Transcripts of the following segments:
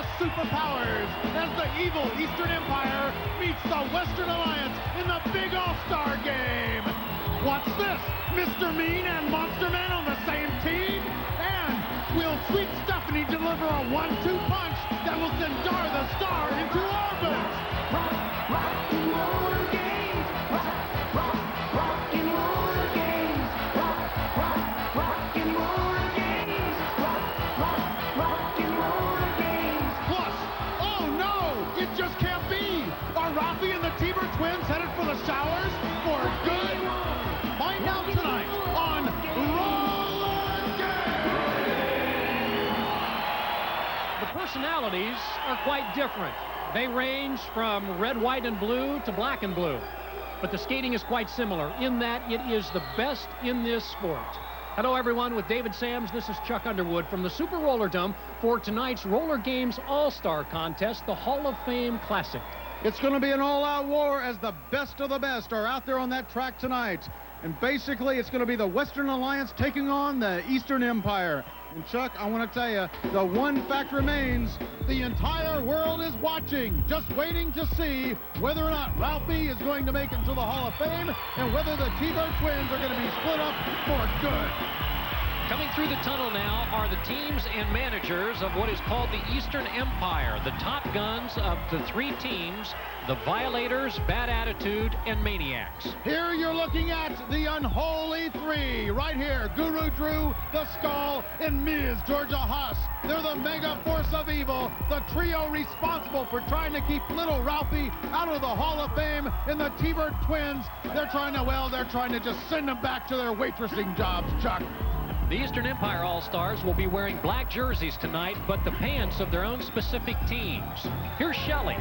the superpowers as the evil Eastern Empire meets the Western Alliance in the big All-Star Game. What's this? Mr. Mean and Monster Man on the same team? And will Sweet Stephanie deliver a 1-2 punch that will send Dar the Star into orbit? Rock and roller games. Rock and roller games. Rock and roller games. Rock and roller games. Plus, oh no, it just can't be. Are Ralphie and the T-Bird twins headed for the showers for good? Find out tonight on RollerGames. The personalities are quite different. They range from red, white, and blue to black and blue. But the skating is quite similar in that it is the best in this sport. Hello, everyone. With David Sams, this is Chuck Underwood from the Super Roller Dome for tonight's RollerGames All-Star Contest, the Hall of Fame Classic. It's going to be an all-out war as the best of the best are out there on that track tonight. And basically, it's going to be the Western Alliance taking on the Eastern Empire. And Chuck, I want to tell you, the one fact remains, the entire world is watching, just waiting to see whether or not Ralphie is going to make it to the Hall of Fame and whether the T-Bird twins are going to be split up for good. Coming through the tunnel now are the teams and managers of what is called the Eastern Empire, the top guns of the three teams, the Violators, Bad Attitude, and Maniacs. Here you're looking at the unholy three. Right here, Guru Drew, the Skull, and Ms. Georgia Haas. They're the mega force of evil, the trio responsible for trying to keep little Ralphie out of the Hall of Fame, and the T-Bird twins, they're trying to just send them back to their waitressing jobs, Chuck. The Eastern Empire All-Stars will be wearing black jerseys tonight, but the pants of their own specific teams. Here's Shelley.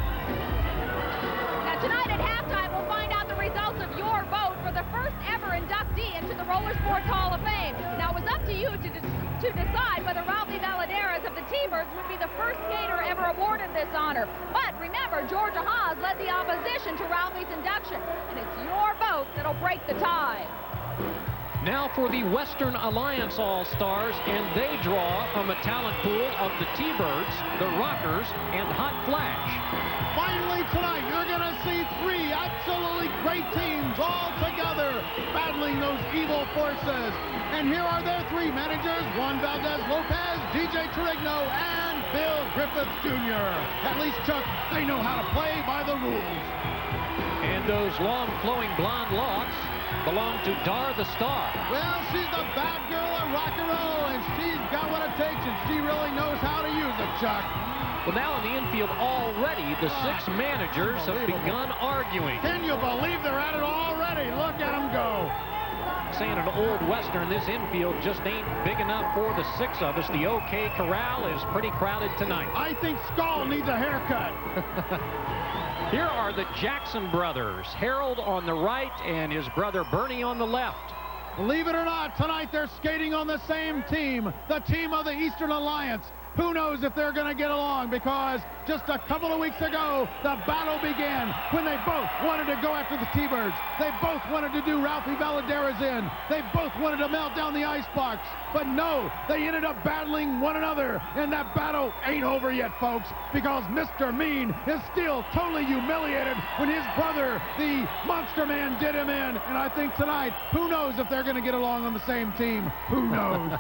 Now tonight at halftime, we'll find out the results of your vote for the first ever inductee into the Roller Sports Hall of Fame. Now it was up to you to decide whether Ralphie Valadares of the T-Birds would be the first skater ever awarded this honor. But remember, Georgia Haas led the opposition to Ralphie's induction, and it's your vote that'll break the tie. Now for the Western Alliance All-Stars, and they draw from a talent pool of the T-Birds, the Rockers, and Hot Flash. Finally tonight, you're going to see three absolutely great teams all together battling those evil forces. And here are their three managers, Juan Valdez Lopez, DJ Torigno, and Bill Griffiths Jr. At least, Chuck, they know how to play by the rules. And those long flowing blonde locks belong to Dar the Star. Well, she's the bad girl of rock and roll, and she's got what it takes, and she really knows how to use it, Chuck. Well, now in the infield already, the six managers have begun arguing. Can you believe they're at it already? Look at them go. Saying an old Western, this infield just ain't big enough for the six of us. The OK Corral is pretty crowded tonight. I think Skull needs a haircut. Here are the Jackson brothers, Harold on the right and his brother Bernie on the left. Believe it or not, tonight they're skating on the same team, the team of the Eastern Alliance. Who knows if they're going to get along, because just a couple of weeks ago, the battle began when they both wanted to go after the T-Birds. They both wanted to do Ralphie Valadares in. They both wanted to melt down the icebox. But no, they ended up battling one another, and that battle ain't over yet, folks, because Mr. Mean is still totally humiliated when his brother, the Monster Man, did him in. And I think tonight, who knows if they're going to get along on the same team? Who knows?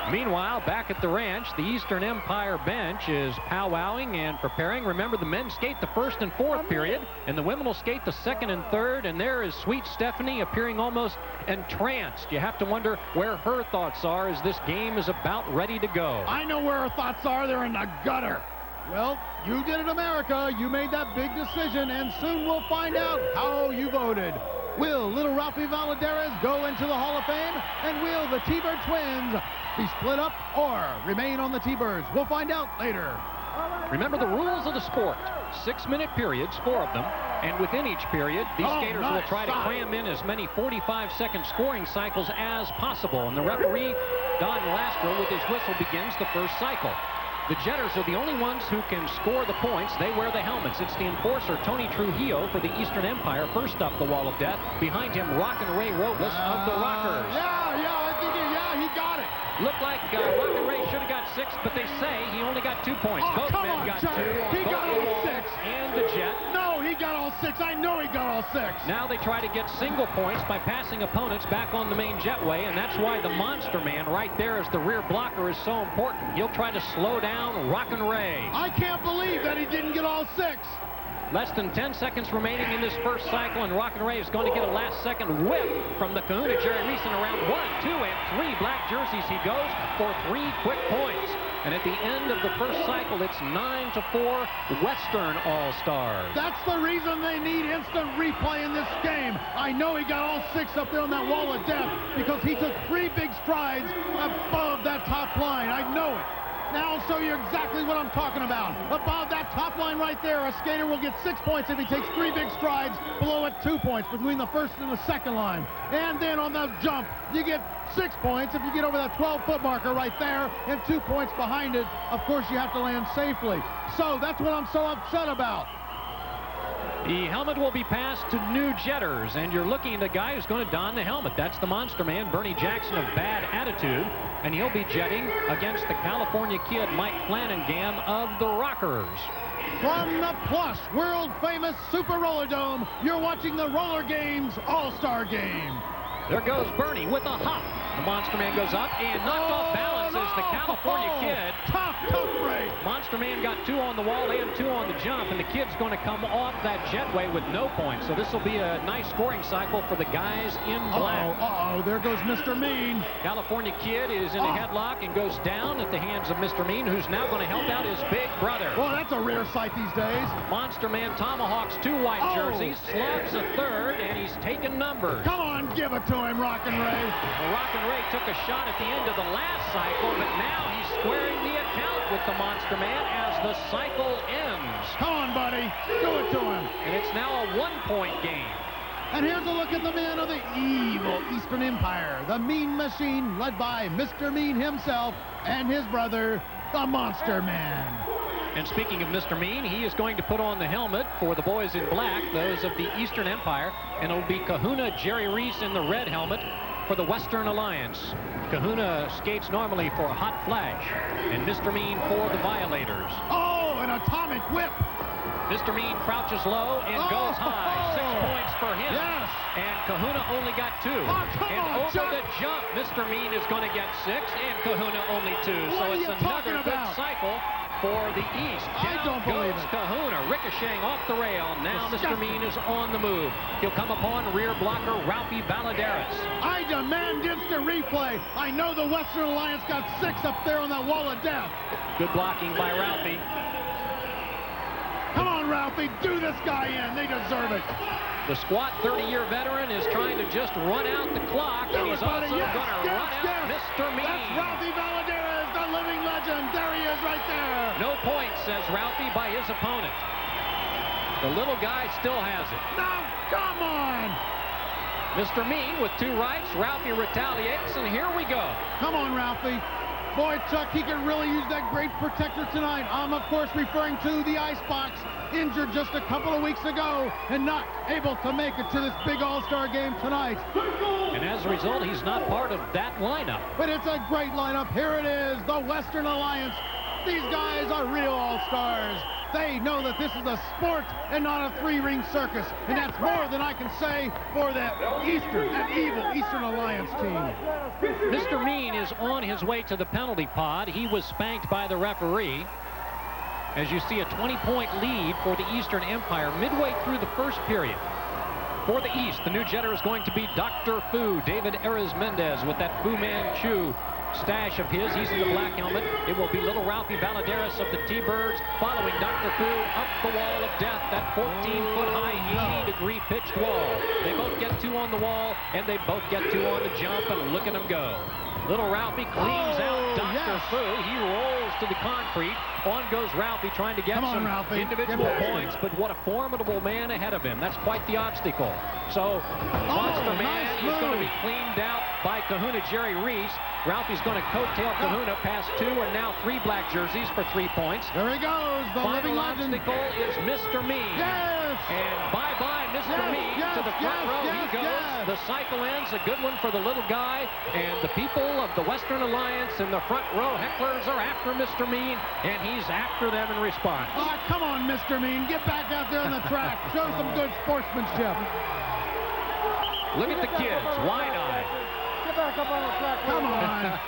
Meanwhile, back at the ranch, the Eastern Empire bench is powwowing and preparing. Remember, the men skate the first and fourth period, and the women will skate the second and third, and there is Sweet Stephanie appearing almost entranced. You have to wonder where her thoughts are as this game is about ready to go. I know where her thoughts are. They're in the gutter. Well, you did it, America. You made that big decision, and soon we'll find out how you voted. Will little Ralphie Valadares go into the Hall of Fame? And will the T-Bird twins be split up or remain on the T-Birds? We'll find out later. Remember the rules of the sport. 6-minute periods, 4 of them. And within each period, these skaters will try to cram in as many 45-second scoring cycles as possible. And the referee, Don Lastro, with his whistle, begins the first cycle. The Jetters are the only ones who can score the points. They wear the helmets. It's the enforcer, Tony Trujillo, for the Eastern Empire, first up the wall of death. Behind him, Rockin' Ray Robles of the Rockers. I think he got it. Looked like Rockin' Ray should have got 6 but they say he only got 2 points. Oh, Both come men on, got Chuck. 2 on He both got the all wall 6. and the jet. No, he got all 6. I know he got all 6. Now they try to get single points by passing opponents back on the main jetway, and that's why the Monster Man right there as the rear blocker is so important. He'll try to slow down Rockin' Ray. I can't believe that he didn't get all 6. Less than 10 seconds remaining in this first cycle, and Rockin' Ray is going to get a last-second whip from the Kahuna Jerry Reese in around 1, 2, and 3 black jerseys. He goes for 3 quick points. And at the end of the first cycle, it's 9-4 Western All-Stars. That's the reason they need instant replay in this game. I know he got all 6 up there on that wall of death because he took 3 big strides above that top line. I know it. Now I'll show you exactly what I'm talking about. Above that top line right there, a skater will get 6 points if he takes 3 big strides. Below it, 2 points between the first and the second line. And then on the jump, you get 6 points if you get over that 12-foot marker right there, and 2 points behind it. Of course, you have to land safely. So that's what I'm so upset about. The helmet will be passed to new jetters, and you're looking at the guy who's going to don the helmet. That's the Monster Man, Bernie Jackson of Bad Attitude, and he'll be jetting against the California kid, Mike Flanagan of the Rockers. From the plush, world-famous Super Roller Dome, you're watching the RollerGames All-Star Game. There goes Bernie with a hop. The Monster Man goes up and knocked off balance as the California kid. Tough break. Monster Man got 2 on the wall and 2 on the jump, and the kid's going to come off that jetway with no points. So this will be a nice scoring cycle for the guys in black. There goes Mr. Mean. California kid is in a headlock and goes down at the hands of Mr. Mean, who's now going to help out his big brother. Well, that's a rare sight these days. Monster Man tomahawks 2 white jerseys, slugs a 3rd, and he's taking numbers. Come on, give it to him, Rockin' Ray. Well, Rockin' Ray took a shot at the end of the last cycle, but now he's squaring the account with the Monster Man as the cycle ends. Come on, buddy. Do it to him. And it's now a 1-point game. And here's a look at the man of the evil Eastern Empire, the Mean Machine, led by Mr. Mean himself and his brother, the Monster Man. And speaking of Mr. Mean, he is going to put on the helmet for the boys in black, those of the Eastern Empire, and it'll be Kahuna Jerry Reese in the red helmet for the Western Alliance. Kahuna skates normally for Hot Flash, and Mr. Mean for the Violators. Oh, an atomic whip. Mr. Mean crouches low and goes high. 6 points for him. Yes. And Kahuna only got 2. And over the jump, Mr. Mean is going to get 6, and Kahuna only 2. So it's another good cycle for the East. Down goes Kahuna, ricocheting off the rail. Now Mr. Mean is on the move. He'll come upon rear blocker Ralphie Valadares. I demand instant replay. I know the Western Alliance got 6 up there on that wall of death. Good blocking by Ralphie. Come on, Ralphie, do this guy in. They deserve it. The squat 30-year veteran is trying to just run out the clock, and he's also going to run out Mr. Mean. That's Ralphie Valadares, the living legend. There he is right there. No points, says Ralphie, by his opponent. The little guy still has it. Now, come on. Mr. Mean with 2 rights. Ralphie retaliates, and here we go. Come on, Ralphie. Boy, Chuck, he can really use that great protector tonight. I'm, of course, referring to the icebox, injured just a couple of weeks ago and not able to make it to this big All-Star game tonight. And as a result, he's not part of that lineup. But it's a great lineup. Here it is, the Western Alliance. These guys are real All-Stars. They know that this is a sport and not a 3-ring circus. And that's more than I can say for that evil Eastern Alliance team. Mr. Mean is on his way to the penalty pod. He was spanked by the referee. As you see, a 20-point lead for the Eastern Empire midway through the first period. For the East, the new jetter is going to be Dr. Fu, David Ares-Mendez with that Fu Manchu stash of his. He's in the black helmet. It will be little Ralphie Valadares of the T-Birds following Dr. Fu up the wall of death, that 14-foot high, 80-degree pitched wall. They both get 2 on the wall, and they both get 2 on the jump, and look at them go. Little Ralphie cleans out Dr. Fu. He rolls to the concrete. On goes Ralphie trying to get some individual points, but what a formidable man ahead of him. That's quite the obstacle. So Monster Man is going to be cleaned out by Kahuna Jerry Reese. Ralphie's going to coattail Kahuna past 2 and now 3 black jerseys for 3 points. There he goes, the living Final legend. obstacle is Mr. Mean. Yes! And bye-bye, Mr. Yes, Mean. yes, To the front yes, row yes, he goes. yes. The cycle ends. A good one for the little guy. And the people of the Western Alliance in the front row hecklers are after Mr. Mean, and he's after them in response. Oh, come on, Mr. Mean. Get back out there on the track. Show some good sportsmanship. Look at the kids, wide-eyed. Get back up on the track. Come on.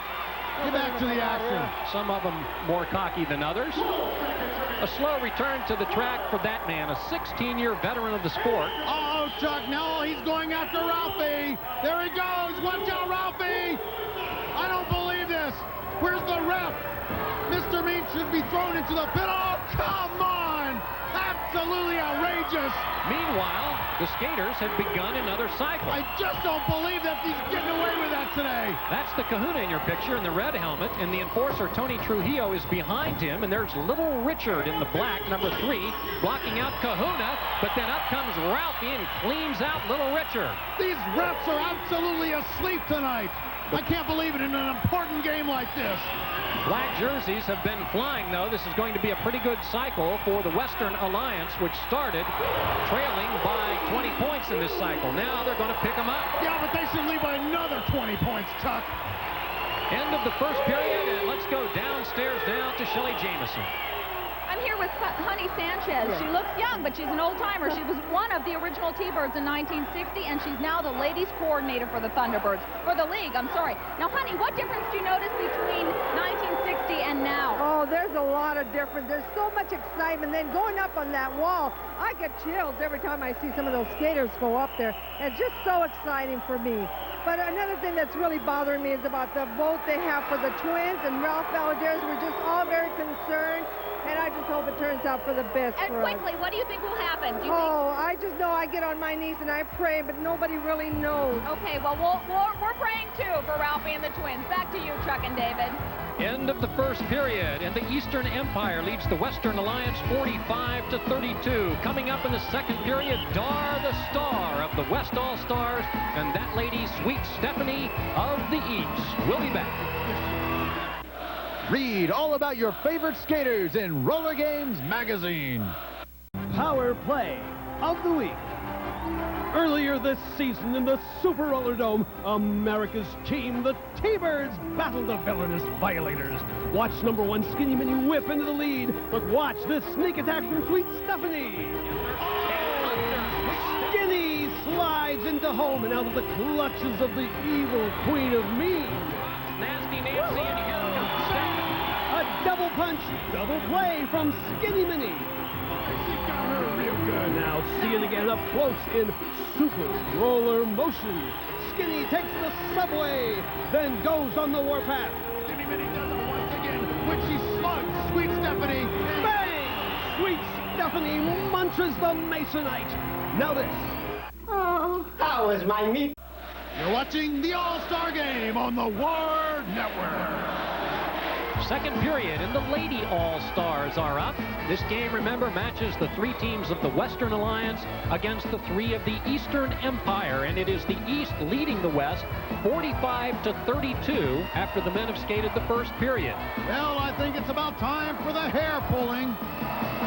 Get back to the action. Some of them more cocky than others. A slow return to the track for that man, a 16-year veteran of the sport. Oh, Chuck, no, he's going after Ralphie. There he goes. Watch out, Ralphie. I don't believe this. Where's the ref? Mr. Mean should be thrown into the pit. Oh, come on. Absolutely outrageous. Meanwhile, the skaters have begun another cycle. I just don't believe that he's getting away with that today. That's the Kahuna in your picture in the red helmet, and the enforcer, Tony Trujillo, is behind him, and there's little Richard in the black, number 3, blocking out Kahuna, but then up comes Ralphie and cleans out little Richard. These refs are absolutely asleep tonight. I can't believe it in an important game like this. Black jerseys have been flying, though. This is going to be a pretty good cycle for the Western Alliance, which started trailing by 20 points in this cycle. Now they're going to pick them up. Yeah, but they should lead by another 20 points, Chuck. End of the first period, and let's go downstairs now to Shelley Jameson. I'm here with Honey Sanchez. She looks young, but she's an old-timer. She was one of the original T-Birds in 1960, and she's now the ladies coordinator for the Thunderbirds. For the league, I'm sorry. Now, Honey, what difference do you notice between 1960 and now? Oh, there's a lot of difference. There's so much excitement. Then going up on that wall, I get chills every time I see some of those skaters go up there. It's just so exciting for me. But another thing that's really bothering me is about the vote they have for the twins, and Ralph Valadares. We're just all very concerned, and I just hope it turns out for the best And for quickly, us. what do you think will happen? Do you Oh, I just know I get on my knees and I pray, but nobody really knows. think... Okay, well, we're praying, too, for Ralphie and the twins. Back to you, Chuck and David. End of the first period, and the Eastern Empire leads the Western Alliance 45-32. Coming up in the second period, Dar the star of the West All-Stars, and that lady, Sweet Stephanie of the East. We'll be back. Read all about your favorite skaters in Roller Games magazine. Power Play of the Week. Earlier this season in the Super Roller Dome, America's team, the T-Birds, battled the villainous Violators. Watch number 1 Skinny Mini whip into the lead, but watch this sneak attack from Sweet Stephanie. Skinny slides into home and out of the clutches of the evil Queen of Mean. Nasty Nancy, and here comes Stephanie. A double punch, double play from Skinny Mini. Real good. Now see it again up close in Super Roller Motion. Skinny takes the subway, then goes on the warpath. Skinny Minnie does it once again when she slugs Sweet Stephanie. Bang! Sweet Stephanie munches the Masonite. Now this. Oh, how is my meat? You're watching the All-Star Game on the War Network. Second period, and the Lady All-Stars are up. This game, remember, matches the 3 teams of the Western Alliance against the 3 of the Eastern Empire, and it is the East leading the West 45-32 after the men have skated the first period. Well, I think it's about time for the hair pulling.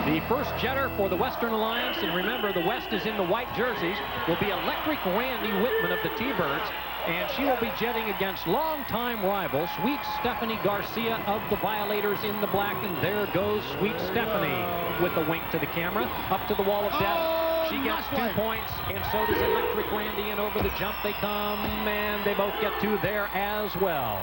The first jetter for the Western Alliance, and remember, the West is in the white jerseys, will be Electric Randy Whitman of the T-Birds, and she will be jetting against longtime rival Sweet Stephanie Garcia of the Violators in the black, and there goes Sweet Stephanie with a wink to the camera, up to the wall of death. She gets 2 points, and so does Electric Randy, and over the jump they come, and they both get 2 there as well.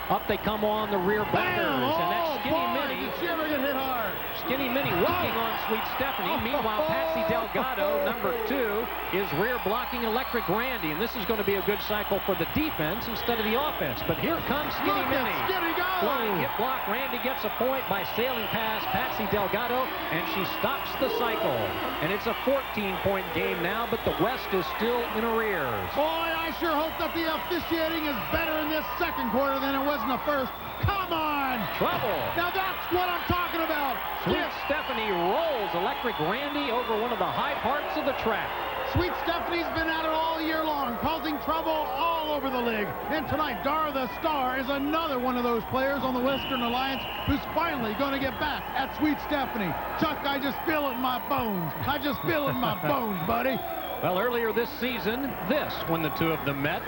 Up they come on the rear backers, and that's Skinny Minnie. Did she ever get hit hard? Skinny Minnie working on Sweet Stephanie. Meanwhile, Patsy Delgado, number 2, is rear blocking Electric Randy, and this is going to be a good cycle for the defense instead of the offense. But here comes Skinny Minnie. Skinny go! Flying hip block. Randy gets a point by sailing past Patsy Delgado, and she stops the cycle. And it's a 14-point game now, but the West is still in arrears. Boy, I sure hope that the officiating is better in this second quarter than it was in the first. Come on! Trouble. Now that's what I'm talking about. Sweet Stephanie rolls Electric Randy over one of the high parts of the track. Sweet Stephanie's been at it all year long, causing trouble all over the league. And tonight, Dar the Star is another one of those players on the Western Alliance who's finally going to get back at Sweet Stephanie. Chuck, I just feel it in my bones. I just feel it in my bones, buddy. Well, earlier this season, when the two of them met,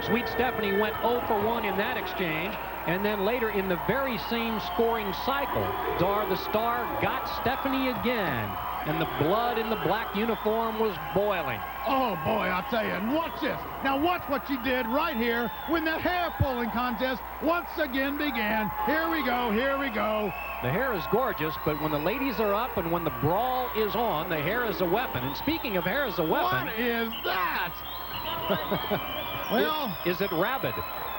Sweet Stephanie went 0 for 1 in that exchange. And then later in the very same scoring cycle, Dar the Star got Stephanie again. And the blood in the black uniform was boiling. Oh, boy, I'll tell you. And watch this. Now, watch what she did right here when the hair pulling contest once again began. Here we go. Here we go. The hair is gorgeous, but when the ladies are up and when the brawl is on, the hair is a weapon. And speaking of hair as a weapon... What is that? Well... Is it rabid?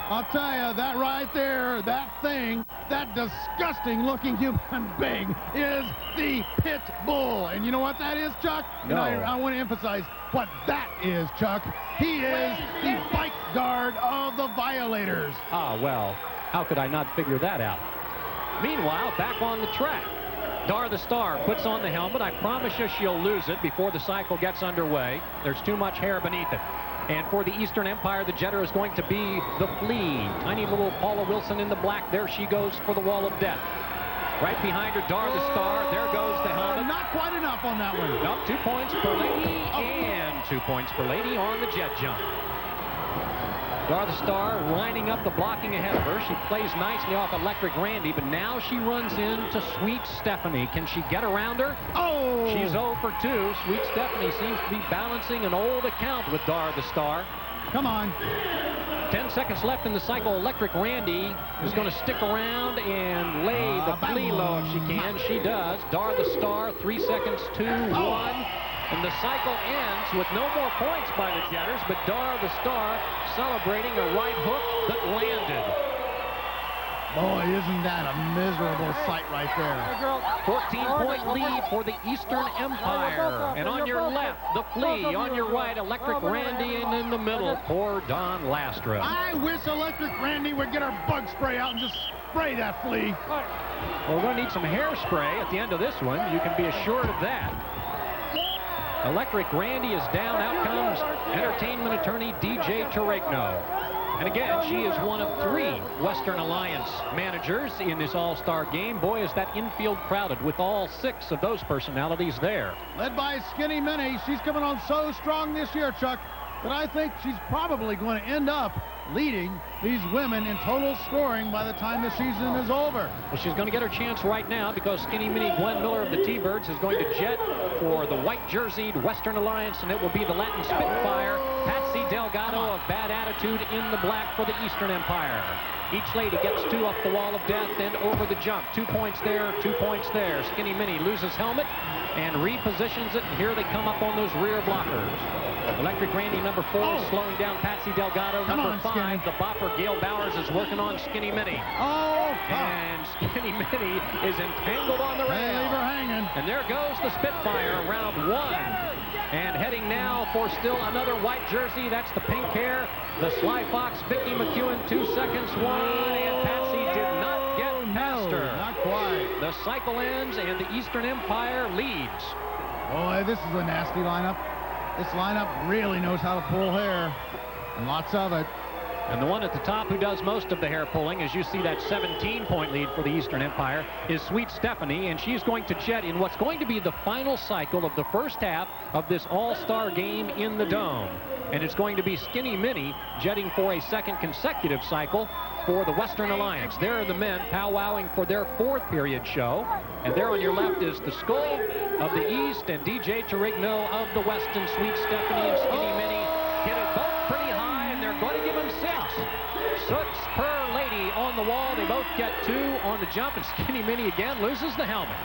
I'll tell you, that right there, that thing, that disgusting-looking human being is the pit bull. And you know what that is, Chuck? No. I want to emphasize what that is, Chuck. He is the bike guard of the Violators. Ah, well, how could I not figure that out? Meanwhile, back on the track, Dar the Star puts on the helmet. I promise you she'll lose it before the cycle gets underway. There's too much hair beneath it. And for the Eastern Empire, the jetter is going to be the Flea. Tiny little Paula Wilson in the black. There she goes for the wall of death. Right behind her, Dar the Star. There goes the helmet. Not quite enough on that one. Nope, 2 points per lady and 2 points per lady on the jet jump. Dar the Star lining up the blocking ahead of her. She plays nicely off Electric Randy, but now she runs into Sweet Stephanie. Can she get around her? Oh! She's 0 for 2. Sweet Stephanie seems to be balancing an old account with Dar the Star. Come on. 10 seconds left in the cycle. Electric Randy is going to stick around and lay the Flea low if she can. She does. Dar the Star, 3 seconds, 2, 1. And the cycle ends with no more points by the jetters, but Dar the Star celebrating a right hook that landed. Boy, isn't that a miserable sight right there. 14-point lead for the Eastern Empire. And on your left, the Flea. On your right, Electric Randy. And in the middle, poor Don Lastra. I wish Electric Randy would get her bug spray out and just spray that Flea. Well, we're going to need some hairspray at the end of this one. You can be assured of that. Electric Randy is down. Out comes entertainment attorney DJ Terregno. And again, she is one of 3 Western Alliance managers in this All-Star game. Boy, is that infield crowded with all 6 of those personalities there. Led by Skinny Minnie. She's coming on so strong this year, Chuck, that I think she's probably going to end up leading these women in total scoring by the time the season is over. Well, she's going to get her chance right now because Skinny Minnie Glenn Miller of the T-Birds is going to jet for the white-jerseyed Western Alliance, and it will be the Latin Spitfire, Patsy Delgado of Bad Attitude in the black for the Eastern Empire. Each lady gets 2 up the wall of death and over the jump. 2 points there, 2 points there. Skinny Minnie loses helmet and repositions it, and here they come up on those rear blockers. Electric Randy, number 4, slowing down Patsy Delgado. Number 5, the bopper Gail Bowers is working on Skinny Minnie. And Skinny Minnie is entangled on the rail. Leave her hanging. And there goes the Spitfire, round 1. And heading now for still another white jersey. That's the pink hair. The Sly Fox, Vicky McEwen, 2 seconds, 1. And Patsy did not get past her. Not quite. The cycle ends and the Eastern Empire leads. Boy, this is a nasty lineup. This lineup really knows how to pull hair, and lots of it. And the one at the top who does most of the hair pulling, as you see that 17-point lead for the Eastern Empire, is Sweet Stephanie, and she's going to jet in what's going to be the final cycle of the first half of this All-Star game in the Dome. And it's going to be Skinny Minnie jetting for a 2nd consecutive cycle for the Western Alliance. There are the men powwowing for their 4th period show. And there on your left is the Skull of the East and DJ Terregno of the West, and Sweet Stephanie and Skinny Minnie hit it both pretty high, and they're going to give them 6. 6 per lady on the wall. They both get 2 on the jump, and Skinny Minnie again loses the helmet.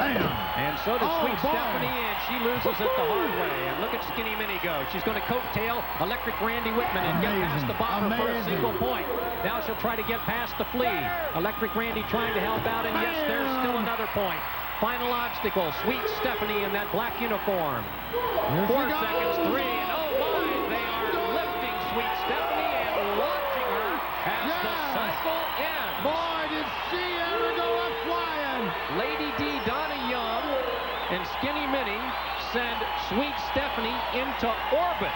Bam. And so does Sweet Stephanie, and she loses it the hard way. And look at Skinny Minnie go. She's going to coattail Electric Randy Whitman and get past the bopper for a single point. Now she'll try to get past the Flea. Electric Randy trying to help out, and yes, there's still another point. Final obstacle, Sweet Stephanie in that black uniform. 4 seconds, 3, and oh my, they are lifting Sweet Stephanie and launching her as the cycle ends. Boy, did she ever go up flying. Lady D, Donna Young, and Skinny Minnie send Sweet Stephanie into orbit.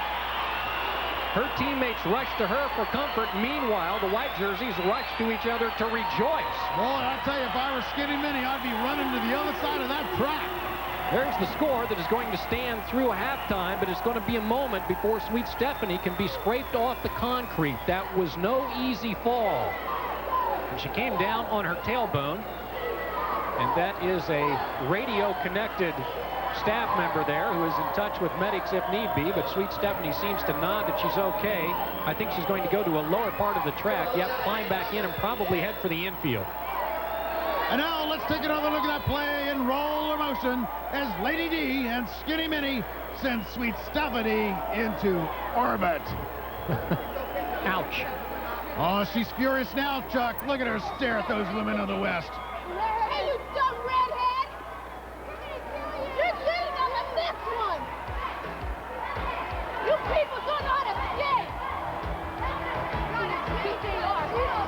Her teammates rush to her for comfort. Meanwhile, the white jerseys rush to each other to rejoice. Boy, I'll tell you, if I were Skinny Minnie, I'd be running to the other side of that track. There's the score that is going to stand through halftime, but it's going to be a moment before Sweet Stephanie can be scraped off the concrete. That was no easy fall. And she came down on her tailbone, and that is a radio-connected staff member there who is in touch with medics if need be, but Sweet Stephanie seems to nod that she's okay. I think she's going to go to a lower part of the track, climb back in and probably head for the infield. And now let's take another look at that play in roller motion as Lady D and Skinny Minnie send Sweet Stephanie into orbit. Ouch. Oh, she's furious now, Chuck. Look at her stare at those women of the West. Hey, you dumb redhead! You're leading on the next one! You people don't know how to skate!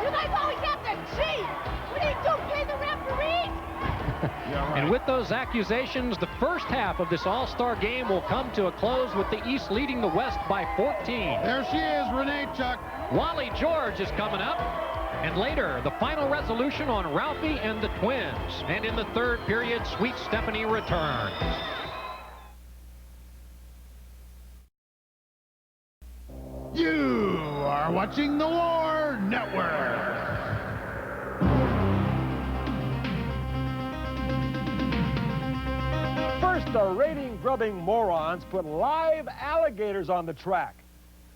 You guys always have to cheat! What do you do, play the referee? Yeah, right. And with those accusations, the first half of this All-Star game will come to a close with the East leading the West by 14. There she is, Renee, Chuck. Wally George is coming up. And later, the final resolution on Ralphie and the twins. And in the third period, Sweet Stephanie returns. You are watching the War Network. First, the rating-grubbing morons put live alligators on the track.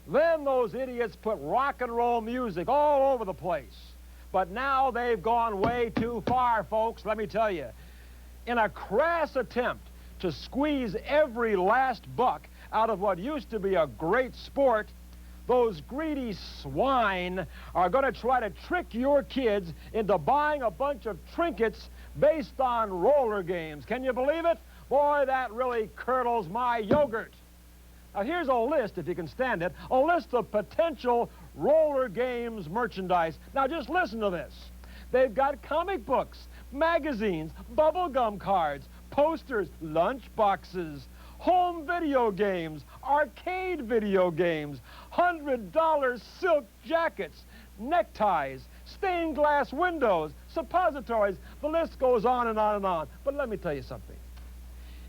Then those idiots put rock and roll music all over the place. But now they've gone way too far, folks, let me tell you. In a crass attempt to squeeze every last buck out of what used to be a great sport, those greedy swine are going to try to trick your kids into buying a bunch of trinkets based on roller games. Can you believe it? Boy, that really curdles my yogurt. Now, here's a list, if you can stand it, a list of potential roller games merchandise. Now, just listen to this. They've got comic books, magazines, bubblegum cards, posters, lunch boxes, home video games, arcade video games, $100 silk jackets, neckties, stained glass windows, suppositories. The list goes on and on and on. But let me tell you something.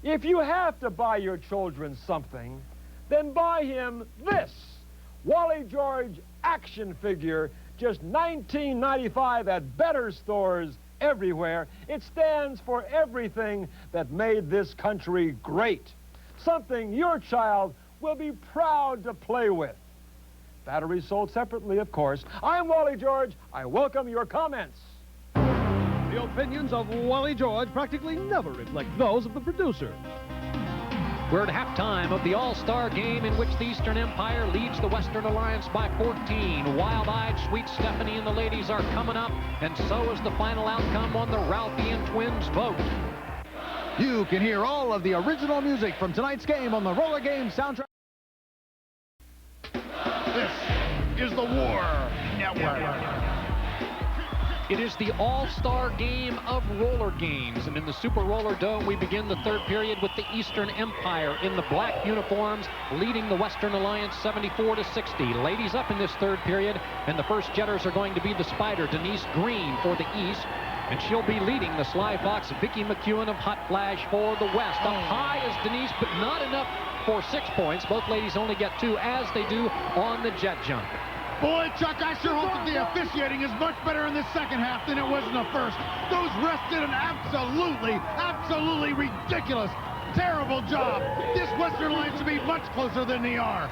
If you have to buy your children something, then buy him this Wally George action figure, just $19.95 at better stores everywhere. It stands for everything that made this country great. Something your child will be proud to play with. Batteries sold separately, of course. I'm Wally George. I welcome your comments. The opinions of Wally George practically never reflect those of the producers. We're at halftime of the All-Star game in which the Eastern Empire leads the Western Alliance by 14. Wild-eyed Sweet Stephanie and the ladies are coming up, and so is the final outcome on the Ralphie and Twins vote. You can hear all of the original music from tonight's game on the RollerGames soundtrack. This is the War Network. It is the All-Star game of roller games, and in the Super Roller Dome, we begin the third period with the Eastern Empire in the black uniforms, leading the Western Alliance 74-60. Ladies up in this third period, and the first jetters are going to be the Spider, Denise Green, for the East, and she'll be leading the Sly Fox, Vicki McEwen of Hot Flash, for the West. Up high is Denise, but not enough for 6 points. Both ladies only get 2, as they do on the jet jump. Boy, Chuck, I sure hope that the officiating is much better in this second half than it was in the first. Those refs did an absolutely ridiculous, terrible job. This Western Alliance should be much closer than they are.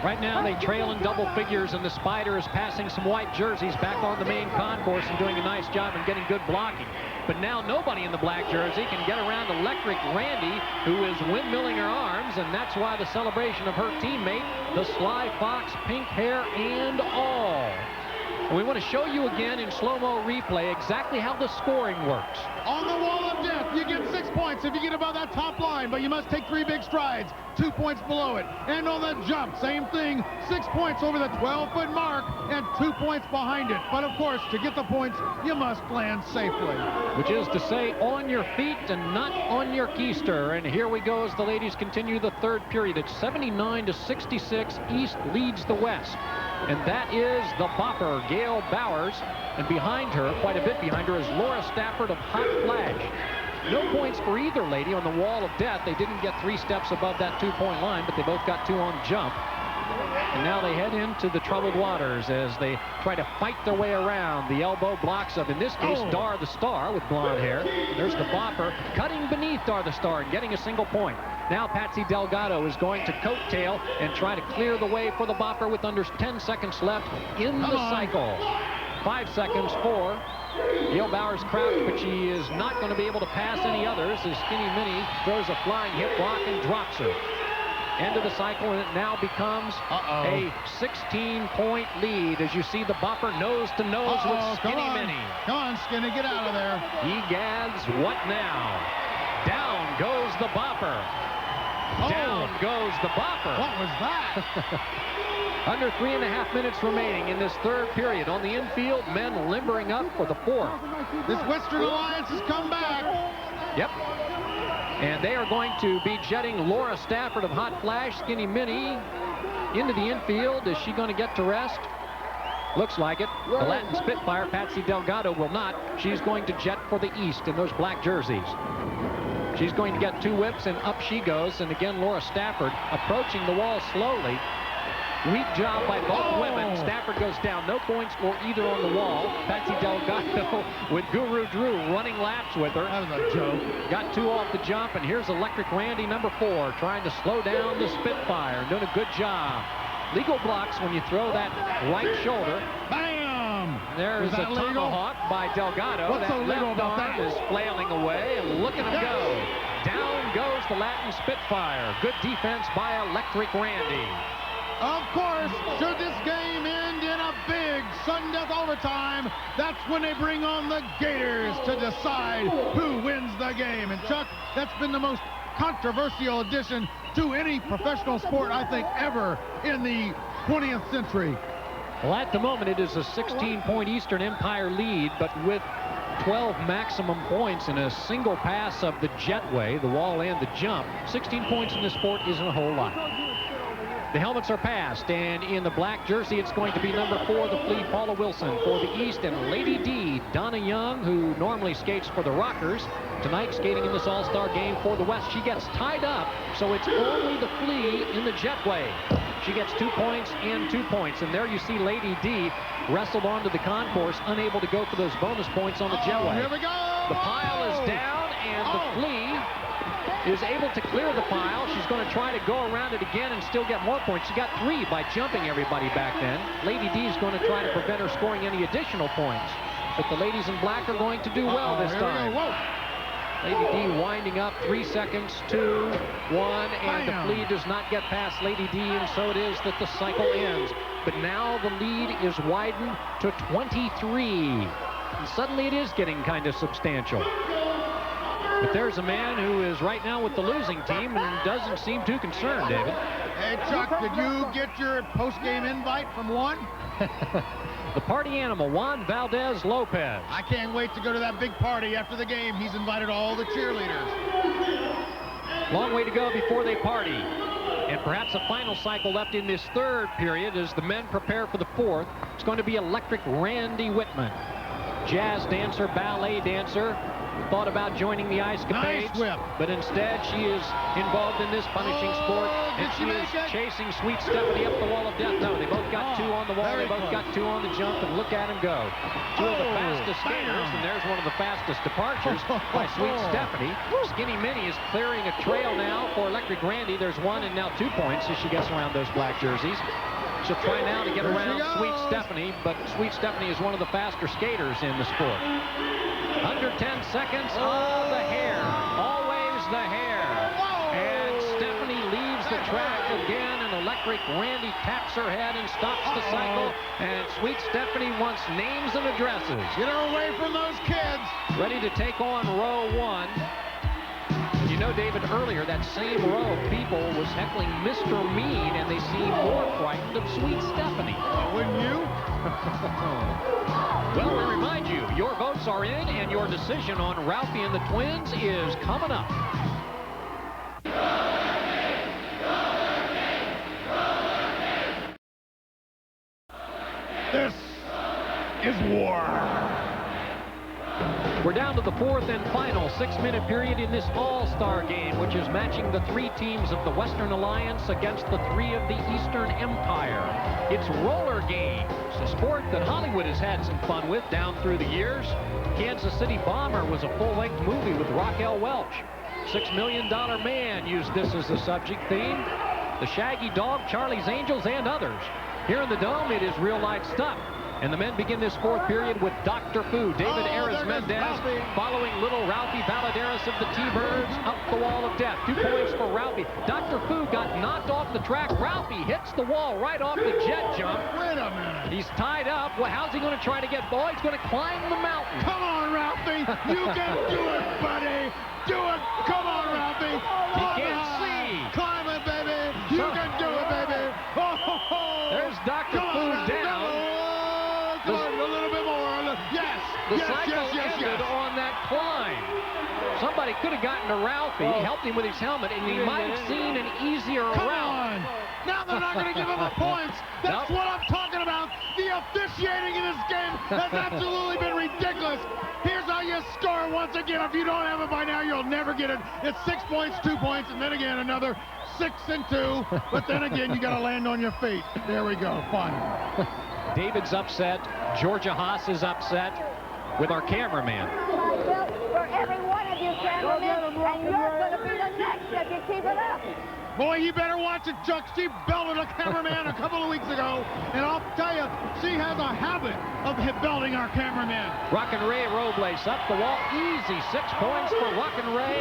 Right now, they trail in double figures, and the Spider is passing some white jerseys back on the main concourse and doing a nice job in getting good blocking. But now nobody in the black jersey can get around Electric Randy, who is windmilling her arms, and that's why the celebration of her teammate, the Sly Fox, pink hair and all. And we want to show you again in slow-mo replay exactly how the scoring works. On the wall of death, you get 6 points if you get above that top line, but you must take 3 big strides, 2 points below it. And on the jump, same thing, 6 points over the 12-foot mark. and 2 points behind it. But of course, to get the points, you must land safely. Which is to say, on your feet and not on your keister. And here we go as the ladies continue the third period. It's 79-66. East leads the West. And that is the bopper, Gail Bowers. And behind her, quite a bit behind her, is Laura Stafford of Hot Flash. No points for either lady on the wall of death. They didn't get 3 steps above that 2-point line, but they both got 2 on jump. And now they head into the troubled waters as they try to fight their way around the elbow blocks of, in this case, Dar the Star with blonde hair. There's the bopper cutting beneath Dar the Star and getting a single point. Now Patsy Delgado is going to coattail and try to clear the way for the bopper with under 10 seconds left in the cycle. 5 seconds for Gail Bowers crouched, but she is not going to be able to pass any others as Skinny Minnie throws a flying hip block and drops her. End of the cycle, and it now becomes a 16-point lead as you see the bopper nose to nose with Skinny Minnie. Come on, Skinny, get out of there. Egads, what now? Down goes the bopper. Down goes the bopper. What was that? Under 3.5 minutes remaining in this third period. On the infield, men limbering up for the fourth. This Western Alliance has come back. Yep. And they are going to be jetting Laura Stafford of Hot Flash, Skinny Minnie, into the infield. Is she going to get to rest? Looks like it. The Latin Spitfire, Patsy Delgado, will not. She's going to jet for the East in those black jerseys. She's going to get 2 whips, and up she goes. And again, Laura Stafford approaching the wall slowly. Weak job by both women. Stafford goes down. No points for either on the wall. Patsy Delgado with Guru Drew running laps with her. That was a joke. Got 2 off the jump, and here's Electric Randy, number 4, trying to slow down the Spitfire. Doing a good job. Legal blocks when you throw that right shoulder. Bam! There is a tomahawk by Delgado. What's so legal about arm that? is flailing away, and look at him go. Down goes the Latin Spitfire. Good defense by Electric Randy. Of course, should this game end in a big sudden death overtime, that's when they bring on the Gators to decide who wins the game. And Chuck, that's been the most controversial addition to any professional sport, I think, ever in the 20th century. Well, at the moment, it is a 16-point Eastern Empire lead, but with 12 maximum points in a single pass of the jetway, the wall and the jump, 16 points in this sport isn't a whole lot. The helmets are passed, and in the black jersey, it's going to be number 4, the Flea, Paula Wilson, for the East, and Lady D, Donna Young, who normally skates for the Rockers, tonight skating in this All-Star Game for the West. She gets tied up, so it's only the Flea in the jetway. She gets 2 points and 2 points, and there you see Lady D wrestled onto the concourse, unable to go for those bonus points on the jetway. Here we go! The pile is down, and the Flea is able to clear the pile. She's going to try to go around it again and still get more points. She got 3 by jumping everybody back then. Lady D is going to try to prevent her scoring any additional points. But the ladies in black are going to do well this time. Lady D winding up, 3 seconds, 2, 1, and the Flea does not get past Lady D, and so it is that the cycle ends. But now the lead is widened to 23. And suddenly it is getting kind of substantial. But there's a man who is right now with the losing team and doesn't seem too concerned, David. Hey, Chuck, did you get your post-game invite from Juan? The party animal, Juan Valdez Lopez. I can't wait to go to that big party after the game. He's invited all the cheerleaders. Long way to go before they party. And perhaps a final cycle left in this third period as the men prepare for the fourth. It's going to be Electric Randy Whitman. Jazz dancer, ballet dancer. Thought about joining the Ice Capades, but instead she is involved in this punishing sport, and she is chasing Sweet Stephanie up the wall of death. No, they both got 2 on the wall, they both got 2 on the jump, and look at them go. 2 of the fastest skaters, and there's one of the fastest departures by Sweet Stephanie. Skinny Minnie is clearing a trail now for Electric Randy. There's 1 and now 2 points as she gets around those black jerseys. She'll try now to get around Sweet Stephanie, but Sweet Stephanie is one of the faster skaters in the sport. Under 10 seconds, the hair, always the hair. And Stephanie leaves the track again, and Electric Randy taps her head and stops the cycle. And Sweet Stephanie wants names and addresses. Get her away from those kids. Ready to take on row 1. You know, David, earlier that same row of people was heckling Mr. Mean, and they seemed more frightened of Sweet Stephanie. Wouldn't you? Well, we remind you, your votes are in, and your decision on Ralphie and the Twins is coming up. This is war. We're down to the fourth and final 6-minute period in this All-Star Game, which is matching the 3 teams of the Western Alliance against the 3 of the Eastern Empire. It's RollerGames, a sport that Hollywood has had some fun with down through the years. Kansas City Bomber was a full-length movie with Raquel Welch. $6 Million Man used this as the subject theme. The Shaggy Dog, Charlie's Angels, and others. Here in the Dome, it is real-life stuff. And the men begin this fourth period with Dr. Fu, David Ares-Mendez, following little Ralphie Valaderas of the T-Birds up the wall of death. 2 points for Ralphie. Dr. Fu got knocked off the track. Ralphie hits the wall right off the jet jump. Wait a minute. He's tied up. Well, how's he going to try to get ball? He's going to climb the mountain. Come on, Ralphie. You can do it, buddy. Do it. Come on, Ralphie. He can't see. Climb it, baby. You can do it, baby. Oh, ho, ho. There's Dr. Fu down. Come on, a little bit more. Yes. The yes, cycle yes, ended on that climb. Somebody could have gotten to Ralphie, helped him with his helmet, and he might have seen an easier Come route. on. Now they're not going to give him the points. That's what I'm talking about. The officiating in this game has absolutely been ridiculous. Here's how you score once again. If you don't have it by now, you'll never get it. It's 6 points, 2 points, and then again another 6 and 2. But then again, you got to land on your feet. There we go. Fun. David's upset. Georgia Haas is upset with our cameraman. For every one of you cameramen, and you're going to be the next if you keep it up. Boy, you better watch it, Chuck. She belted a cameraman a couple of weeks ago, and I'll tell you, she has a habit of belting our cameraman. Rockin' Ray Robles up the wall. Easy 6 points for Rockin' Ray.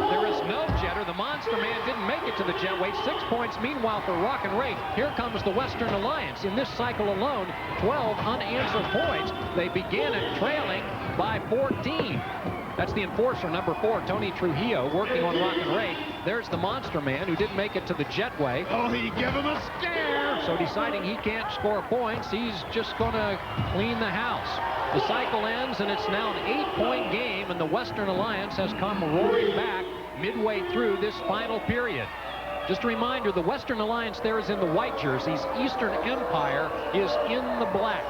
There is no jetter. The Monster Man didn't make it to the jetway. 6 points, meanwhile, for Rockin' Ray. Here comes the Western Alliance. In this cycle alone, 12 unanswered points. They began it trailing by 14. That's the enforcer, number 4, Tony Trujillo, working on Rockin' Ray. There's the Monster Man, who didn't make it to the jetway. Oh, he gave him a scare. So deciding he can't score points, he's just going to clean the house. The cycle ends, and it's now an 8-point game, and the Western Alliance has come roaring back midway through this final period. Just a reminder, the Western Alliance there is in the white jerseys. Eastern Empire is in the black.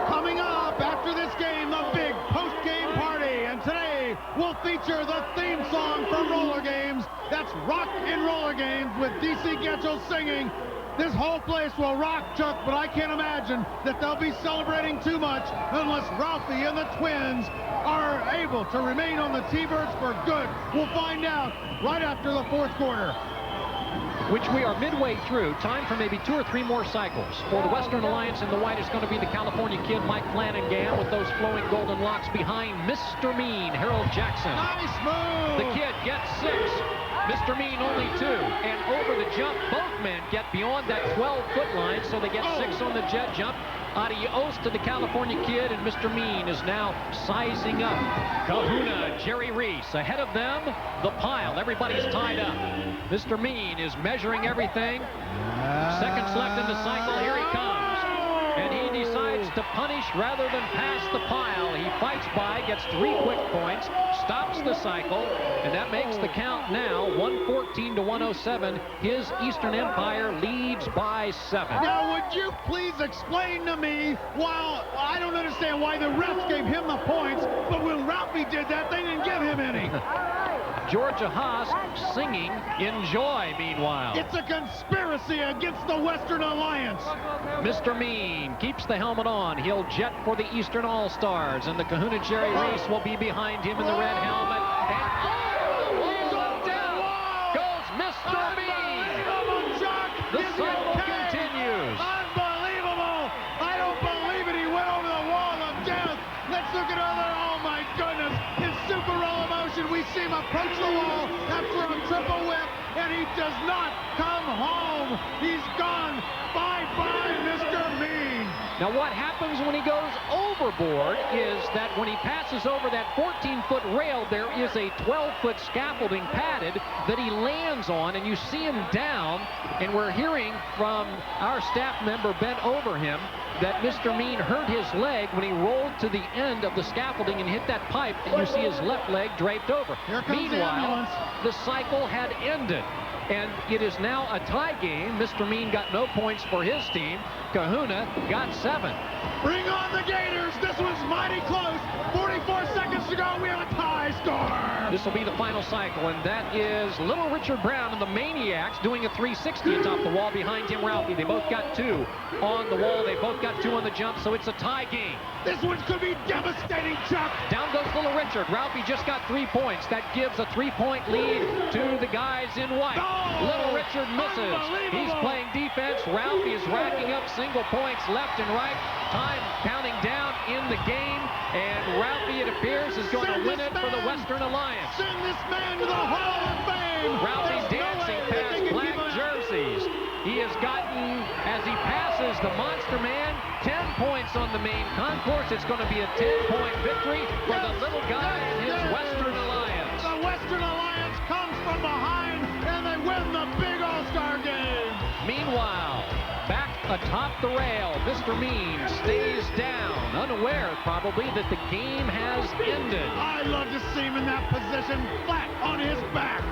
Coming up after this game, the big post-game party. And today, we'll feature the theme song from RollerGames. That's Rock and RollerGames with DC Getchell singing. This whole place will rock, Chuck, but I can't imagine that they'll be celebrating too much unless Ralphie and the Twins are able to remain on the T-Birds for good. We'll find out right after the fourth quarter. Which we are midway through. Time for maybe 2 or 3 more cycles. For the Western Alliance in the white is going to be the California Kid, Mike Flanagan, with those flowing golden locks behind Mr. Mean, Harold Jackson. Nice move. The Kid gets 6. Mr. Mean only 2. And over the jump, both men get beyond that 12-foot line, so they get 6 on the jet jump. Adios to the California Kid, and Mr. Mean is now sizing up. Kahuna, Jerry Reese. Ahead of them, the pile. Everybody's tied up. Mr. Mean is measuring everything. Seconds left in the cycle. Here he comes. And he decides to punish rather than pass the pile. He fights by, gets 3 quick points, stops the cycle, and that makes the count now 114 to 107. His Eastern Empire leads by 7. Now, would you please explain to me why, I don't understand why the refs gave him the points, but when Ralphie did that, they didn't give him any. Georgia Haas singing Enjoy, meanwhile. It's a conspiracy against the Western Alliance. Mr. Mean keeps the helmet on. He'll jet for the Eastern All-Stars, and the Kahuna Jerry Reese will be behind him in the red helmet. And down goes Mr. Mean. The cycle continues. Unbelievable. I don't believe it. He went over the wall of death. Let's look at other. Oh, my goodness. In super roll motion, we see him approach the wall after a triple whip, and he does not come home. He's gone. Bye-bye, Mr. Mean. Now, what happens when he goes overboard is that when he passes over that 14-foot rail, there is a 12-foot scaffolding padded that he lands on, and you see him down, and we're hearing from our staff member bent over him that Mr. Mean hurt his leg when he rolled to the end of the scaffolding and hit that pipe, and you see his left leg draped over. Meanwhile, the cycle had ended, and it is now a tie game. Mr. Mean got no points for his team. Kahuna got 7. Bring on the Gators. This one's mighty close. 44 seconds to go. We have a tie score. This will be the final cycle, and that is Little Richard Brown and the Maniacs doing a 360 atop the wall behind Tim Ralphie. They both got 2 on the wall. They both got 2 on the jump, so it's a tie game. This one could be devastating, Chuck. Down goes Little Richard. Ralphie just got 3 points. That gives a 3-point lead to the guys in white. Oh, Little Richard misses. He's playing defense. Ralphie is racking up single points left and right. Time counting down in the game, and Ralphie, it appears, is going to win it for the Western Alliance. Send this man to the Hall of Fame. Ralphie dancing past black jerseys. He has gotten, as he passes the Monster Man, 10 points on the main concourse. It's going to be a 10-point victory for the little guy in his Western Alliance. The Western Alliance comes from behind, and they win the big All-Star Game. Meanwhile, back atop the rail, Mr. Mean stays down, unaware probably that the game has ended. I love to see him in that position, flat on his back.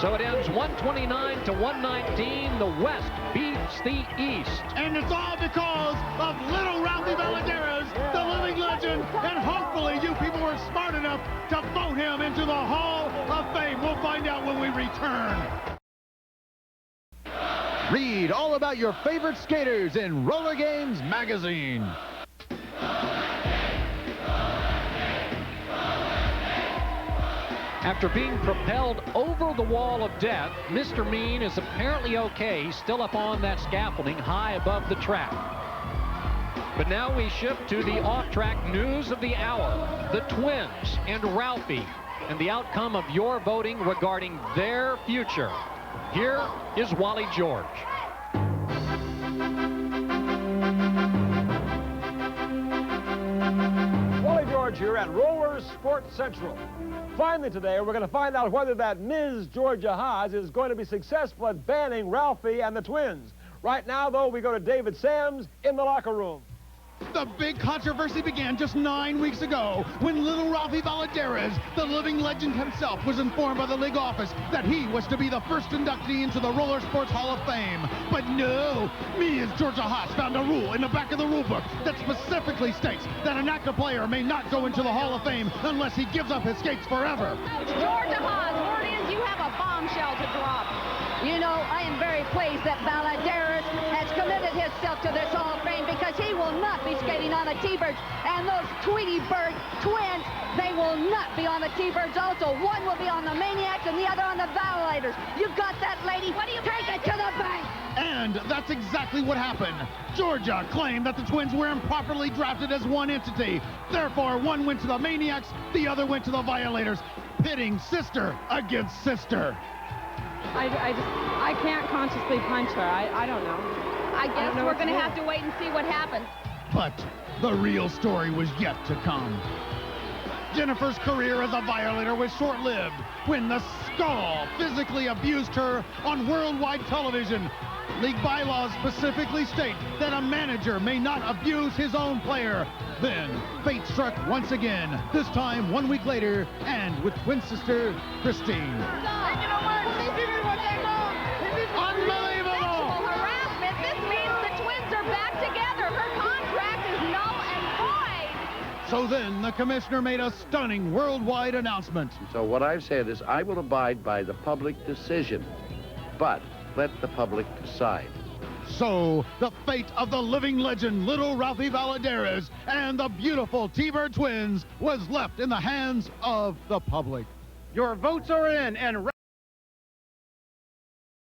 So it ends 129 to 119. The West beats the East. And it's all because of little Ralphie Valadares, the living legend, and hopefully you people were smart enough to vote him into the Hall of Fame. We'll find out when we return. Read all about your favorite skaters in Roller Games magazine. After being propelled over the wall of death, Mr. Mean is apparently okay. He's still up on that scaffolding high above the track. But now we shift to the off-track news of the hour. The Twins and Ralphie and the outcome of your voting regarding their future. Here is Wally George. Wally George here at Roller Sports Central. Finally today, we're going to find out whether that Ms. Georgia Haas is going to be successful at banning Ralphie and the Twins. Right now, though, we go to David Sams in the locker room. The big controversy began just 9 weeks ago when little Ralphie Valadares, the living legend himself, was informed by the league office that he was to be the first inductee into the Roller Sports Hall of Fame. But no, Ms. Georgia Haas found a rule in the back of the rule book that specifically states that an active player may not go into the Hall of Fame unless he gives up his skates forever. Georgia Haas, word is you have a bombshell to drop. You know, I am very pleased that Valadares has committed himself to this Hall of Fame because he will not be skating on the T-Birds. And those Tweety Bird twins, they will not be on the T-Birds also. One will be on the Maniacs and the other on the Validators. You got that, lady? What do you Take it to the bank! And that's exactly what happened. Georgia claimed that the Twins were improperly drafted as one entity. Therefore, one went to the Maniacs, the other went to the Violators, pitting sister against sister. I can't consciously punch her. I don't know. I guess we're going to have to wait and see what happens. But the real story was yet to come. Jennifer's career as a Violator was short-lived when the Skull physically abused her on worldwide television. League bylaws specifically state that a manager may not abuse his own player. Then, fate struck once again, this time 1 week later, and with twin sister Christine. Unbelievable! Sexual harassment. This means the Twins are back together. Her contract is null and void. So then, the commissioner made a stunning worldwide announcement. So what I've said is I will abide by the public decision, but let the public decide. So, the fate of the living legend, little Ralphie Valadares, and the beautiful T-Bird twins was left in the hands of the public. Your votes are in, and